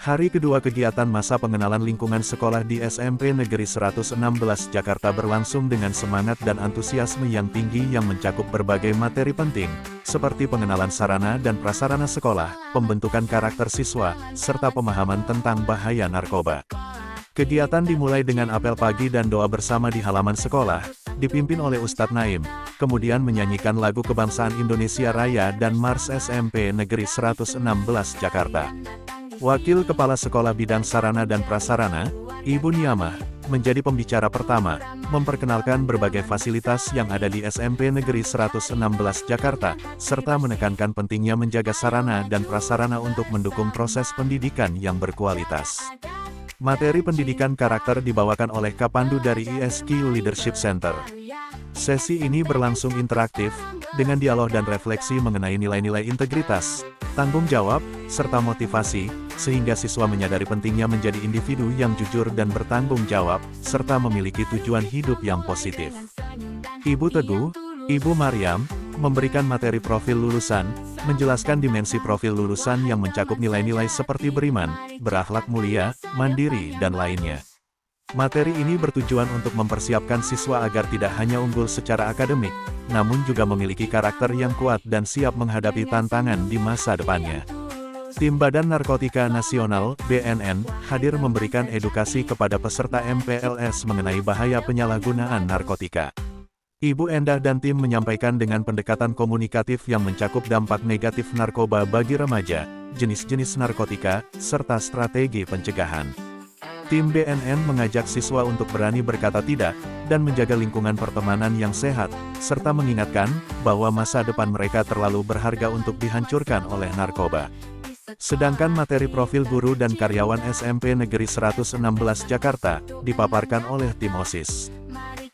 Hari kedua kegiatan masa pengenalan lingkungan sekolah di SMP Negeri 116 Jakarta berlangsung dengan semangat dan antusiasme yang tinggi yang mencakup berbagai materi penting, seperti pengenalan sarana dan prasarana sekolah, pembentukan karakter siswa, serta pemahaman tentang bahaya narkoba. Kegiatan dimulai dengan apel pagi dan doa bersama di halaman sekolah, dipimpin oleh Ustadz Naim, kemudian menyanyikan lagu kebangsaan Indonesia Raya dan Mars SMP Negeri 116 Jakarta. Wakil Kepala Sekolah Bidang Sarana dan Prasarana, Ibu Niamah, menjadi pembicara pertama, memperkenalkan berbagai fasilitas yang ada di SMP Negeri 116 Jakarta, serta menekankan pentingnya menjaga sarana dan prasarana untuk mendukung proses pendidikan yang berkualitas. Materi pendidikan karakter dibawakan oleh Kapandu dari ISQ Leadership Center. Sesi ini berlangsung interaktif, dengan dialog dan refleksi mengenai nilai-nilai integritas, tanggung jawab, serta motivasi, sehingga siswa menyadari pentingnya menjadi individu yang jujur dan bertanggung jawab, serta memiliki tujuan hidup yang positif. Ibu Teguh, Ibu Maryam, memberikan materi profil lulusan, menjelaskan dimensi profil lulusan yang mencakup nilai-nilai seperti beriman, berakhlak mulia, mandiri, dan lainnya. Materi ini bertujuan untuk mempersiapkan siswa agar tidak hanya unggul secara akademik, namun juga memiliki karakter yang kuat dan siap menghadapi tantangan di masa depannya. Tim Badan Narkotika Nasional, BNN, hadir memberikan edukasi kepada peserta MPLS mengenai bahaya penyalahgunaan narkotika. Ibu Endah dan tim menyampaikan dengan pendekatan komunikatif yang mencakup dampak negatif narkoba bagi remaja, jenis-jenis narkotika, serta strategi pencegahan. Tim BNN mengajak siswa untuk berani berkata tidak, dan menjaga lingkungan pertemanan yang sehat, serta mengingatkan bahwa masa depan mereka terlalu berharga untuk dihancurkan oleh narkoba. Sedangkan materi profil guru dan karyawan SMP Negeri 116 Jakarta, dipaparkan oleh tim OSIS.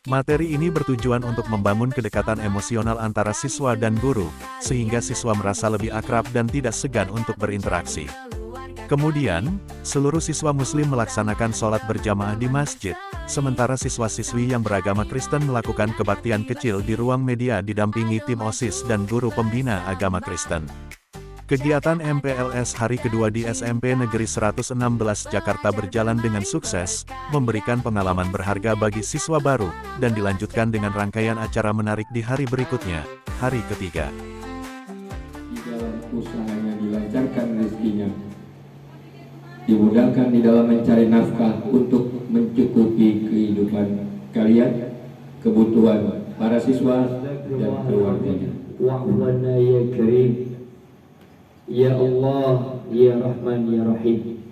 Materi ini bertujuan untuk membangun kedekatan emosional antara siswa dan guru, sehingga siswa merasa lebih akrab dan tidak segan untuk berinteraksi. Kemudian, seluruh siswa Muslim melaksanakan sholat berjamaah di masjid, sementara siswa-siswi yang beragama Kristen melakukan kebaktian kecil di ruang media didampingi tim OSIS dan guru pembina agama Kristen. Kegiatan MPLS hari kedua di SMP Negeri 116 Jakarta berjalan dengan sukses, memberikan pengalaman berharga bagi siswa baru, dan dilanjutkan dengan rangkaian acara menarik di hari berikutnya, hari ketiga. Di dalam usahanya dilancarkan rezekinya, dimudahkan di dalam mencari nafkah untuk mencukupi kehidupan kalian, kebutuhan para siswa dan keluarganya. Wa'wana ya Karim, Ya Allah, Ya Rahman, Ya Rahim,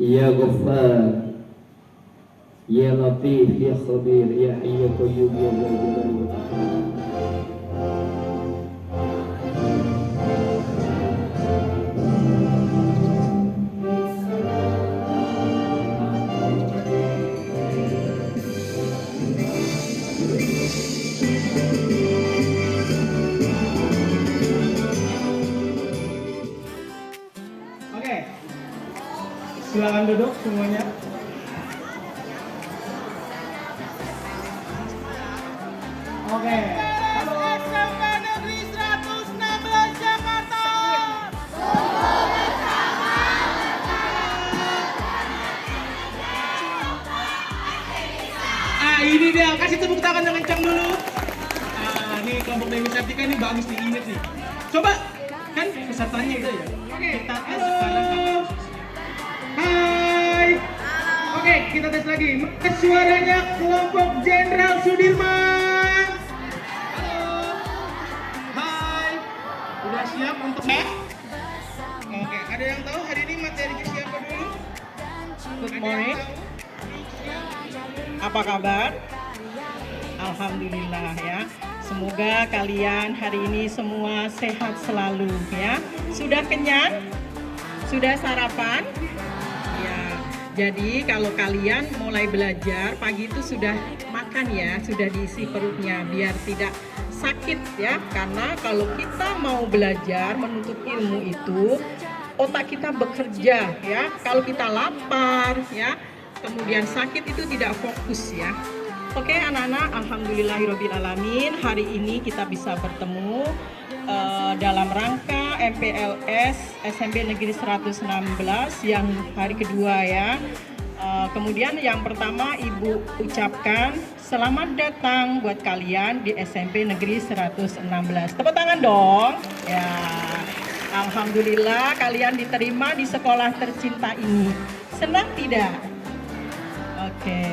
Ya Ghaffar, Ya Latif, Ya Khabir, Ya Hayy Ya Qayyum, Ya Dzal Jalali wal Ikram. Silakan duduk semuanya. Oke. Halo SMP Negeri 116 Jakarta. Ini dia, kasih tepuk tangan yang kencang dulu. Nih kelompok Dewi Sartika ini bagus nih, inget nih. Coba, kan pesertanya itu ya. Oke, kita tes sekarang. Hai. Oke, kita tes lagi. Suaranya kelompok Jenderal Sudirman. Halo. Hai. Udah siap untuk tes? Oke, ada yang tahu hari ini materinya siapa dulu? Good morning. Apa kabar? Alhamdulillah ya. Semoga kalian hari ini semua sehat selalu ya. Sudah kenyang? Sudah sarapan? Ya. Jadi kalau kalian mulai belajar pagi itu sudah makan ya, sudah diisi perutnya biar tidak sakit ya. Karena kalau kita mau belajar menuntut ilmu itu otak kita bekerja ya. Kalau kita lapar ya, kemudian sakit itu tidak fokus ya. Oke anak-anak, alhamdulillahirobbilalamin, hari ini kita bisa bertemu dalam rangka MPLS SMP Negeri 116 yang hari kedua ya. Kemudian yang pertama Ibu ucapkan selamat datang buat kalian di SMP Negeri 116. Tepuk tangan dong. Ya. Alhamdulillah kalian diterima di sekolah tercinta ini. Senang tidak? Oke.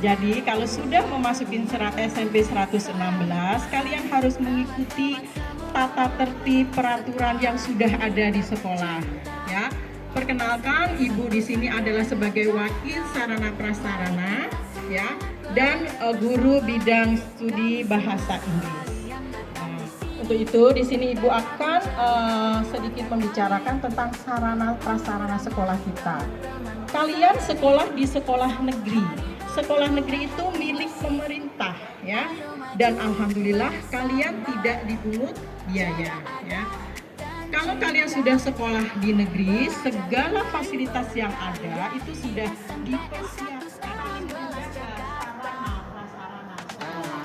Jadi kalau sudah memasuki SMP 116, kalian harus mengikuti tata tertib peraturan yang sudah ada di sekolah, ya. Perkenalkan, Ibu di sini adalah sebagai wakil sarana prasarana, ya, dan guru bidang studi bahasa Inggris. Untuk itu di sini Ibu akan sedikit membicarakan tentang sarana prasarana sekolah kita. Kalian sekolah di sekolah negeri. Sekolah negeri itu milik pemerintah, ya, dan alhamdulillah kalian tidak dipungut biaya, ya. Kalau kalian sudah sekolah di negeri, segala fasilitas yang ada itu sudah dipersiapkan dengan sarana prasarana sekolah.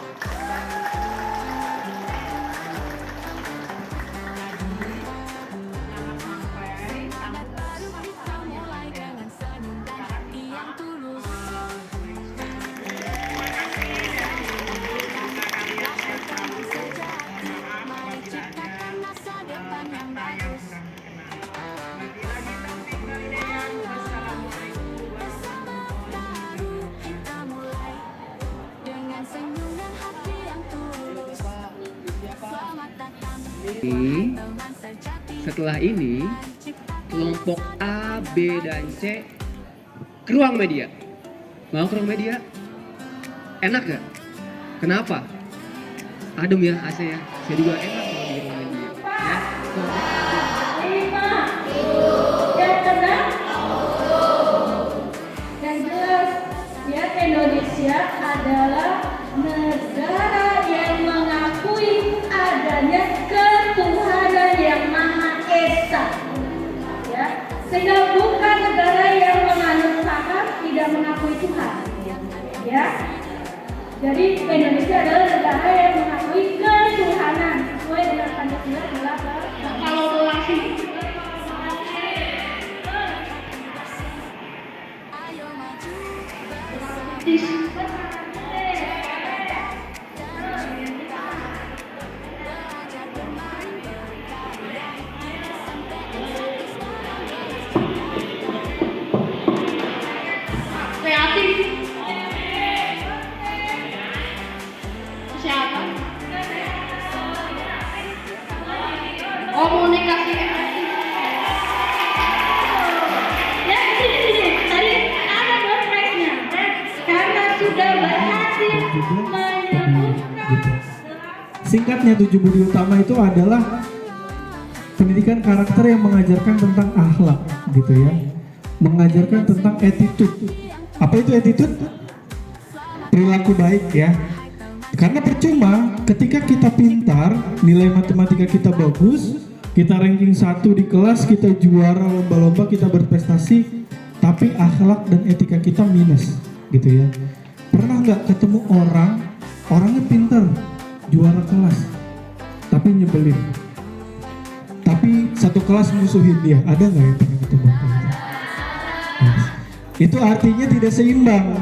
Setelah ini kelompok A, B, dan C ke ruang media. Mau ke ruang media? Enak gak? Kenapa? Adem ya AC ya. Saya juga enak kalau di ruang media. Ya. Dan jelas ya, Indonesia adalah negara yang mengakui adanya ketuhanan yang Maha Esa, ya, sehingga bukan negara yang menganut saham tidak mengakui Tuhan, ya. Jadi Indonesia adalah negara yang mengakui ketuhanan sesuai dengan Pancasila kalau relasi. Komunikasi efektif. Ya, sini. Tadi ada door prize-nya. Karena sudah berhasil menyebutkan. Singkatnya, 7 budi utama itu adalah pendidikan karakter yang mengajarkan tentang akhlak, gitu ya. Mengajarkan tentang attitude. Apa itu attitude? Perilaku baik, ya. Karena percuma ketika kita pintar, nilai matematika kita bagus, kita ranking 1 di kelas, kita juara lomba-lomba, kita berprestasi, tapi akhlak dan etika kita minus, gitu ya. Pernah nggak ketemu orangnya pintar, juara kelas, tapi nyebelin, tapi satu kelas musuhin dia? Ada nggak yang pernah ketemu? Itu artinya tidak seimbang.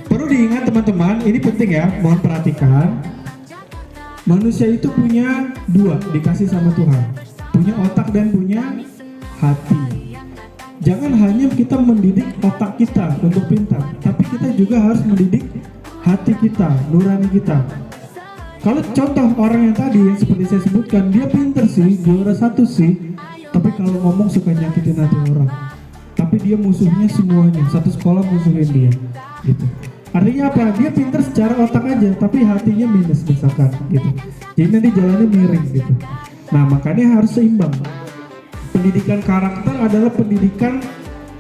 Perlu diingat teman-teman, ini penting ya, mohon perhatikan. Manusia itu punya dua, dikasih sama Tuhan. Punya otak dan punya hati. Jangan hanya kita mendidik otak kita untuk pintar, tapi kita juga harus mendidik hati kita, nurani kita. Kalau contoh orang yang tadi yang seperti saya sebutkan, dia pintar sih, juara 1 sih, tapi kalau ngomong suka nyakitin hati orang. Tapi dia musuhnya semuanya, satu sekolah musuhin dia, gitu. Artinya apa? Dia pintar secara otak aja, tapi hatinya minus misalkan, gitu. Jadi nanti jalannya miring, gitu. Nah, makanya harus seimbang. Pendidikan karakter adalah pendidikan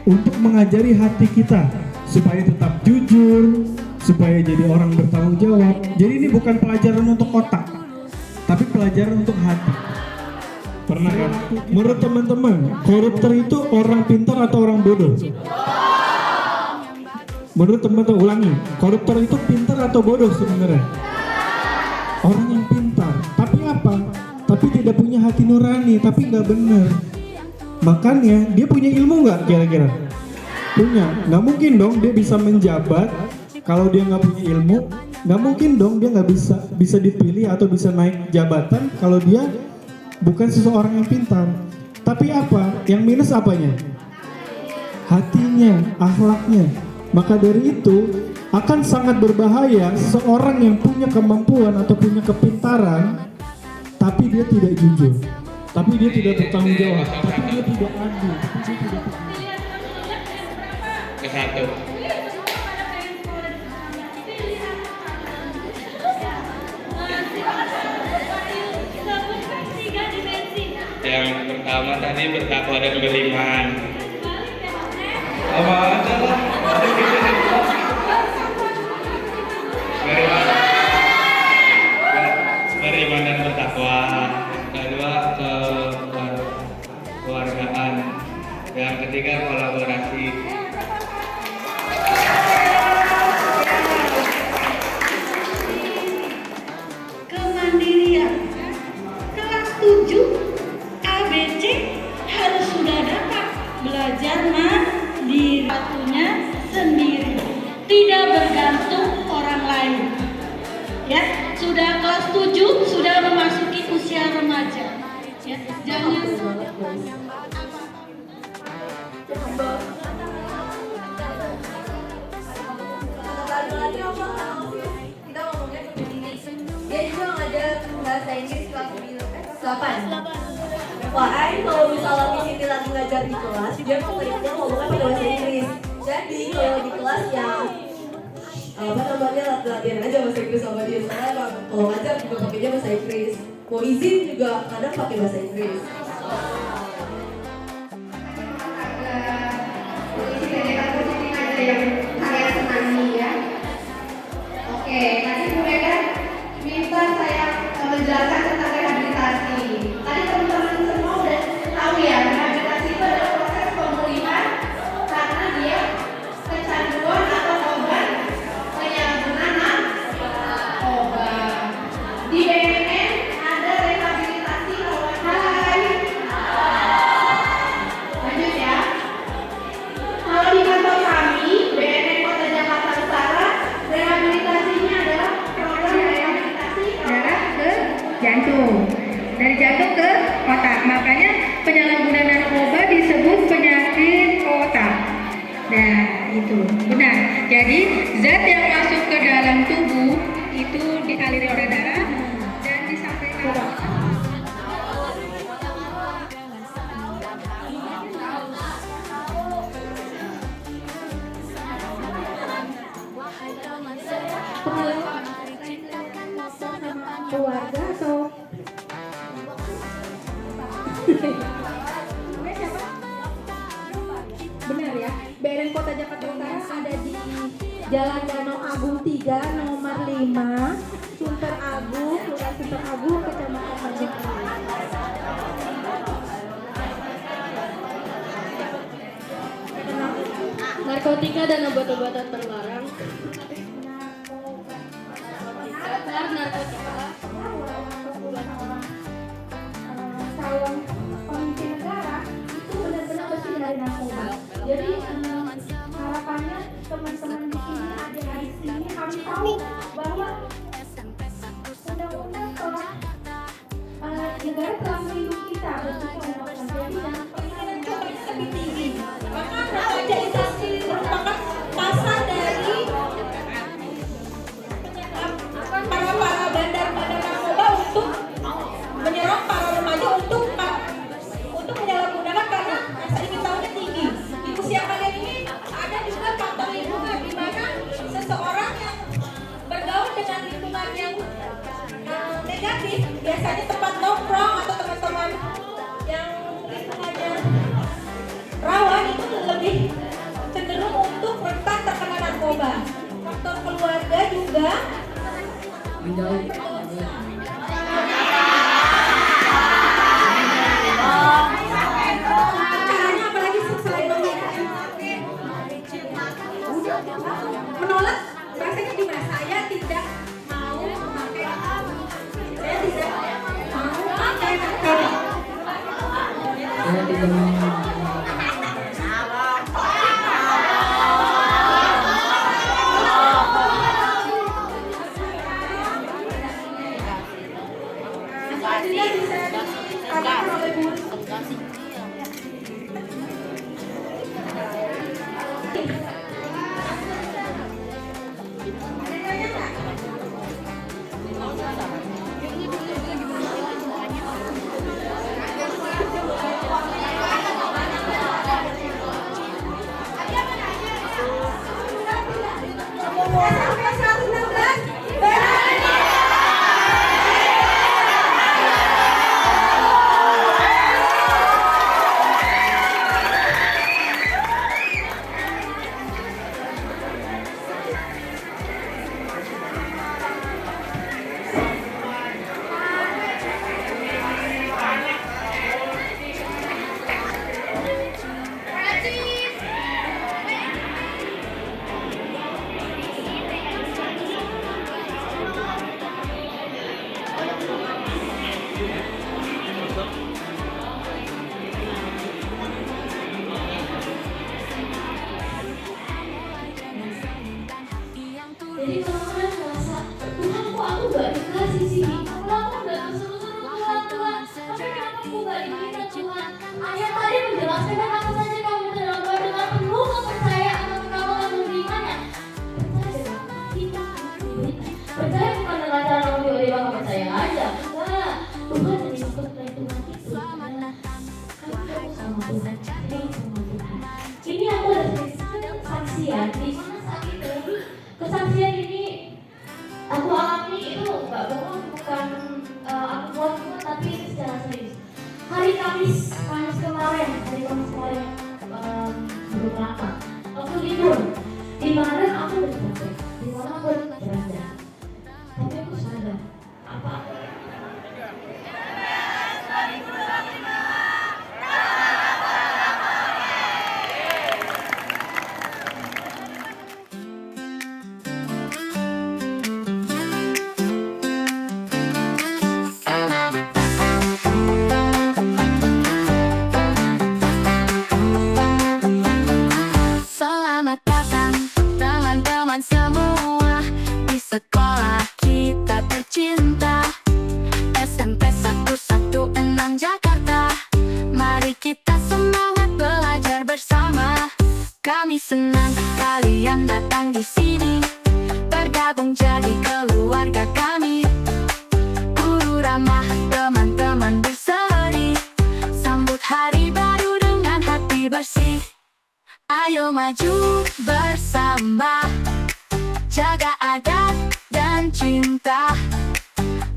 untuk mengajari hati kita supaya tetap jujur, supaya jadi orang bertanggung jawab. Jadi ini bukan pelajaran untuk otak, tapi pelajaran untuk hati. Pernah kan? Menurut teman-teman, koruptor itu orang pintar atau orang bodoh? Menurut teman-teman, ulangi, koruptor itu pintar atau bodoh sebenarnya? Orang yang pintar, tapi apa? Tapi tidak tidak punya hati nurani, tapi nggak benar. Makanya dia punya ilmu nggak kira-kira? Punya. Nggak mungkin dong dia bisa menjabat kalau dia nggak punya ilmu. Nggak mungkin dong dia nggak bisa dipilih atau bisa naik jabatan kalau dia bukan seseorang yang pintar. Tapi apa? Yang minus apanya? Hatinya, akhlaknya. Maka dari itu akan sangat berbahaya seseorang yang punya kemampuan atau punya kepintaran, tapi dia tidak jujur, tapi dia tidak bertanggung jawab, tapi dia tidak adil, tapi dia tidak ke satu. Yang pertama tadi bertakwa dan beriman. Apa aja lah. Beriman dan bertakwa. Kedua kekeluargaan. Yang ketiga kolaborasi. Kemandirian. Kelas 7 ABC harus sudah dapat belajar mandiri waktunya sendiri, tidak bergantung orang lain. Ya, sudah kelas 7 sudah memasuki usia remaja. Ya, jangan kita ngomongnya begini. Dia juga ngajar bahasa Inggris kelas 8. Wah, kalau misalnya Miss Siti lagi ngajar di kelas, dia muridnya ngomongnya pakai bahasa Inggris. Jadi kalau di kelas yang apa namanya latihan aja bahasa Inggris sama dia. Soalnya kalau ngajar juga pakainya bahasa Inggris. Mau izin juga kadang pakai bahasa Inggris. Oke, nanti Bu Mega minta saya menjelaskan tentang rehabilitasi. Tadi teman-teman semua udah tahu ya, rehabilitasi itu adalah proses pemulihan karena dia kecanduan atau obat penyalahgunaan narkoba. Di BNN ada rehabilitasi lawan lanjut ya. Kalau di kantor kami, BNN Kota Jakarta Utara, rehabilitasinya adalah program rehabilitasi darah ke jantung, dari jantung ke otak. Makanya penyalahgunaan narkoba disebut penyakit otak. Nah, itu benar. Jadi zat yang masuk ke dalam tubuh itu dialiri oleh darah dan disampaikan. Keluarga atau benar ya, BNN Kota Jakarta Utara ada di Jalan Danau Agung 3 nomor 5 Sunter Agung, Kelurahan Sunter Agung, Kecamatan Marjana. Narkotika dan obat-obatan terlarang. Narkotika calon pemimpin negara itu benar-benar bersih dari narkoba. Jadi harapannya teman-teman di sini, adik-adik sini harus tahu bahwa undang-undang telah negara telah melindungi kita bersama. Jadi jangan pernah lebih tinggi. Karena remaja itu merupakan masa dari para bandar-bandar narkoba untuk menyerang para remaja untuk menyalahgunakan karena rasa ingin tahunya tinggi. Di usia kalian ini ada juga faktor lingkungan di mana seseorang yang bergaul dengan lingkungan yang negatif, biasanya tempat nongkrong atau teman-teman yang lingkungannya rawan itu lebih cenderung untuk rentan terkena narkoba. Faktor keluarga juga caranya apalagi selain menolak, rasanya gimana? Saya tidak mau memakai, saya tidak mau memakai narkoba. dari zaman Jadi teman-teman merasa, Tuhan kok aku gak dikasih sih? Kalau aku udah seru-seru Tuhan, tapi kenapa aku gak dibina Tuhan? Ayat tadi menjelaskan apa saja kamu dalam doa dengan penuh kepercayaan dan kamu akan menerimanya. Percaya dengan kita diberikan. Percaya bukan dengan cara kamu tiba-tiba percaya aja. Enggak, Tuhan jadi percaya Tuhan itu adalah ketemu sama Tuhan, cari sama Tuhan. Ini aku ada kesaksian di mana saat itu. Kesaksian ini aku alami itu nggak bohong, bukan aku buat tapi ini secara serius. Hari Kamis kemarin belum lama aku libur, di mana aku berjalan, di mana aku berjalan, tapi aku sadar apa Selamat datang teman-teman semua di sekolah kita tercinta SMP 116 Jakarta. Mari kita semangat belajar bersama. Kami senang kalian datang di sini, bergabung jadi keluarga kami. Guru ramah, teman-teman berseri, sambut hari baru dengan hati bersih. Ayo maju bersama, jaga adat dan cinta,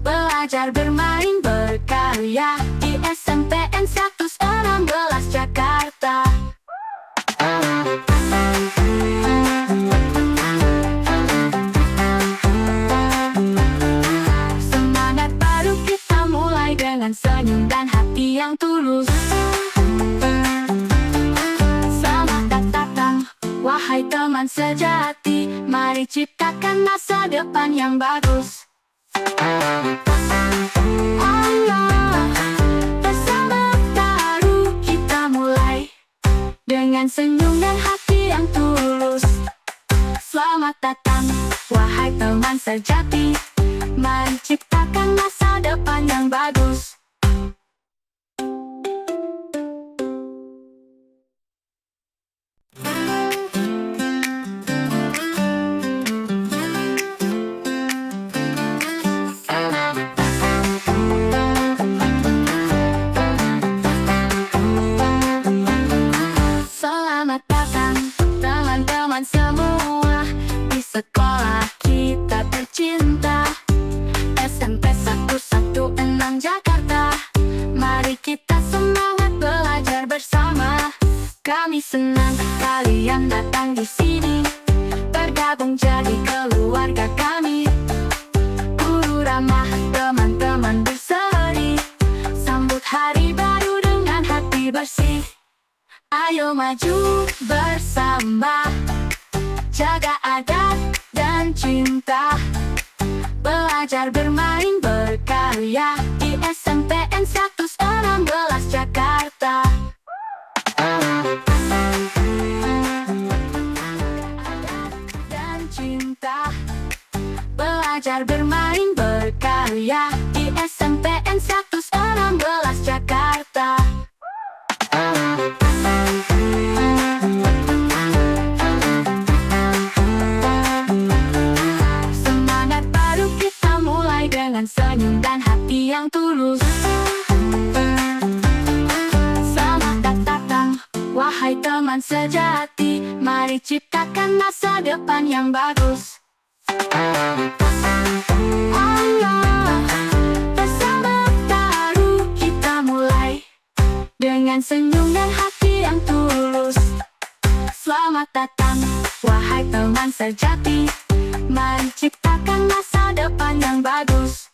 belajar bermain berkarya di SMPN 116 Jakarta. Semangat baru kita mulai dengan senyum dan hati yang tulus. Wahai teman sejati, mari ciptakan masa depan yang bagus. Ayo, bersama baru kita mulai, dengan senyum dan hati yang tulus. Selamat datang, wahai teman sejati, mari ciptakan masa depan yang bagus. Selamat datang teman-teman semua di sekolah kita tercinta SMP 116 Jakarta. Mari kita semangat belajar bersama. Kami senang kalian datang di sini, bergabung jadi keluarga kami. Guru ramah, teman-teman berseri, sambut hari baru dengan hati bersih. Ayo maju bersama, jaga adat dan cinta, belajar bermain berkarya di SMPN 116 Jakarta. belajar bermain berkarya di SMPN 116 Jakarta. Semangat baru kita mulai dengan senyum dan hati yang tulus. Selamat datang, wahai teman sejati, mari ciptakan masa depan yang bagus. Bersama baru kita mulai dengan senyum dan hati yang tulus. Selamat datang, wahai teman sejati, mari ciptakan masa depan yang bagus.